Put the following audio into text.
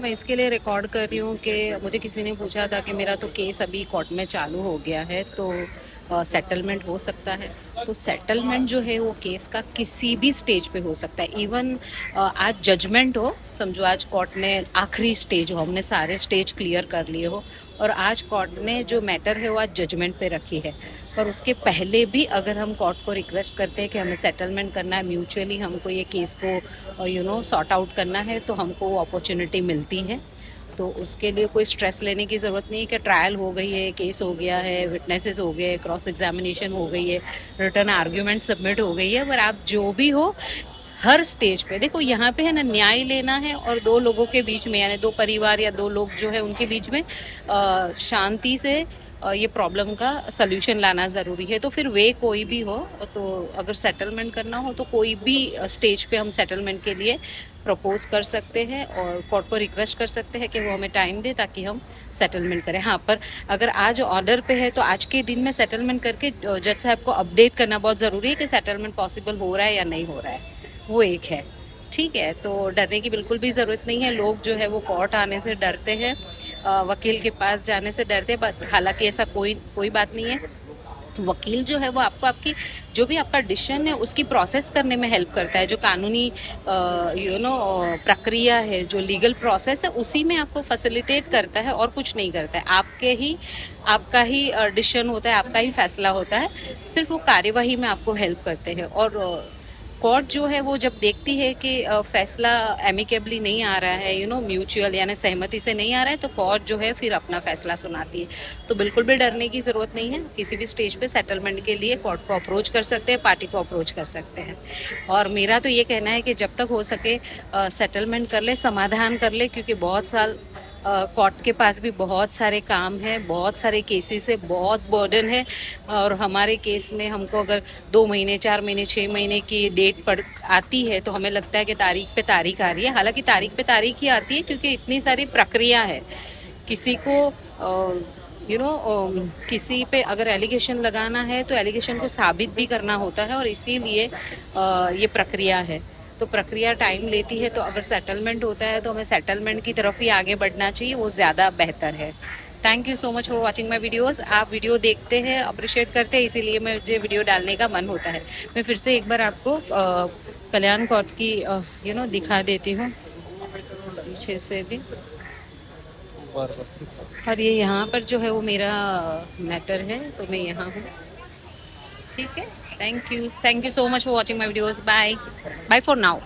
मैं इसके लिए रिकॉर्ड कर रही हूँ कि मुझे किसी ने पूछा था कि मेरा तो केस अभी कोर्ट में चालू हो गया है, तो सेटलमेंट हो सकता है। तो सेटलमेंट जो है वो केस का किसी भी स्टेज पे हो सकता है। इवन आज जजमेंट हो, समझो आज कोर्ट ने आखिरी स्टेज हो, हमने सारे स्टेज क्लियर कर लिए हो और आज कोर्ट ने जो मैटर है वो आज जजमेंट पे रखी है, पर उसके पहले भी अगर हम कोर्ट को रिक्वेस्ट करते हैं कि हमें सेटलमेंट करना है, म्यूचुअली हमको ये केस को सॉर्ट आउट करना है, तो हमको वो अपॉर्चुनिटी मिलती है। तो उसके लिए कोई स्ट्रेस लेने की ज़रूरत नहीं है कि ट्रायल हो गई है, केस हो गया है, विटनेसेस हो गए, क्रॉस एग्जामिनेशन हो गई है, रिटर्न आर्ग्यूमेंट सबमिट हो गई है। पर आप जो भी हो, हर स्टेज पे देखो, यहाँ पे है ना, न्याय लेना है और दो लोगों के बीच में, यानी दो परिवार या दो लोग जो है उनके बीच में शांति से ये प्रॉब्लम का सल्यूशन लाना ज़रूरी है। तो फिर वे कोई भी हो, तो अगर सेटलमेंट करना हो तो कोई भी स्टेज पे हम सेटलमेंट के लिए प्रपोज कर सकते हैं और कोर्ट को रिक्वेस्ट कर सकते हैं कि वो हमें टाइम दे ताकि हम सेटलमेंट करें। हाँ, पर अगर आज ऑर्डर पे है तो आज के दिन में सेटलमेंट करके जज साहब को अपडेट करना बहुत ज़रूरी है कि सेटलमेंट पॉसिबल हो रहा है या नहीं हो रहा है, वो एक है। ठीक है, तो डरने की बिल्कुल भी ज़रूरत नहीं है। लोग जो है वो कोर्ट आने से डरते हैं, वकील के पास जाने से डरते हैं, बट हालांकि ऐसा कोई बात नहीं है। वकील जो है वो आपको आपकी जो भी आपका डिसीजन है उसकी प्रोसेस करने में हेल्प करता है। जो कानूनी प्रक्रिया है, जो लीगल प्रोसेस है, उसी में आपको फैसिलिटेट करता है और कुछ नहीं करता है। आपका ही डिसीजन होता है, आपका ही फैसला होता है, सिर्फ वो कार्यवाही में आपको हेल्प करते हैं। और कोर्ट जो है वो जब देखती है कि फैसला एमिकेबली नहीं आ रहा है, म्यूचुअल यानी सहमति से नहीं आ रहा है, तो कोर्ट जो है फिर अपना फैसला सुनाती है। तो बिल्कुल भी डरने की ज़रूरत नहीं है। किसी भी स्टेज पे सेटलमेंट के लिए कोर्ट को अप्रोच कर सकते हैं, पार्टी को अप्रोच कर सकते हैं। और मेरा तो ये कहना है कि जब तक हो सके सेटलमेंट कर ले, समाधान कर ले, क्योंकि बहुत साल कोर्ट के पास भी बहुत सारे काम हैं, बहुत सारे केसेस है, बहुत बर्डन है। और हमारे केस में हमको अगर 2 महीने, 4 महीने, 6 महीने की डेट पड़ आती है तो हमें लगता है कि तारीख पे तारीख आ रही है। हालांकि तारीख पे तारीख ही आती है क्योंकि इतनी सारी प्रक्रिया है। किसी को किसी पे अगर एलिगेशन लगाना है तो एलिगेशन को साबित भी करना होता है, और इसीलिए ये प्रक्रिया है। तो प्रक्रिया टाइम लेती है, तो अगर सेटलमेंट होता है तो हमें सेटलमेंट की तरफ ही आगे बढ़ना चाहिए, वो ज़्यादा बेहतर है। Thank you so much for watching my videos. आप वीडियो देखते हैं, अप्रिशिएट करते हैं, इसीलिए मुझे वीडियो डालने का मन होता है। मैं फिर से एक बार आपको कल्याण कोर्ट की दिखा देती हूँ पीछे से भी। और ये यहाँ पर जो है वो मेरा मैटर है, तो मैं यहाँ हूँ। ठीक है, thank you so much for watching my videos. Bye bye for now.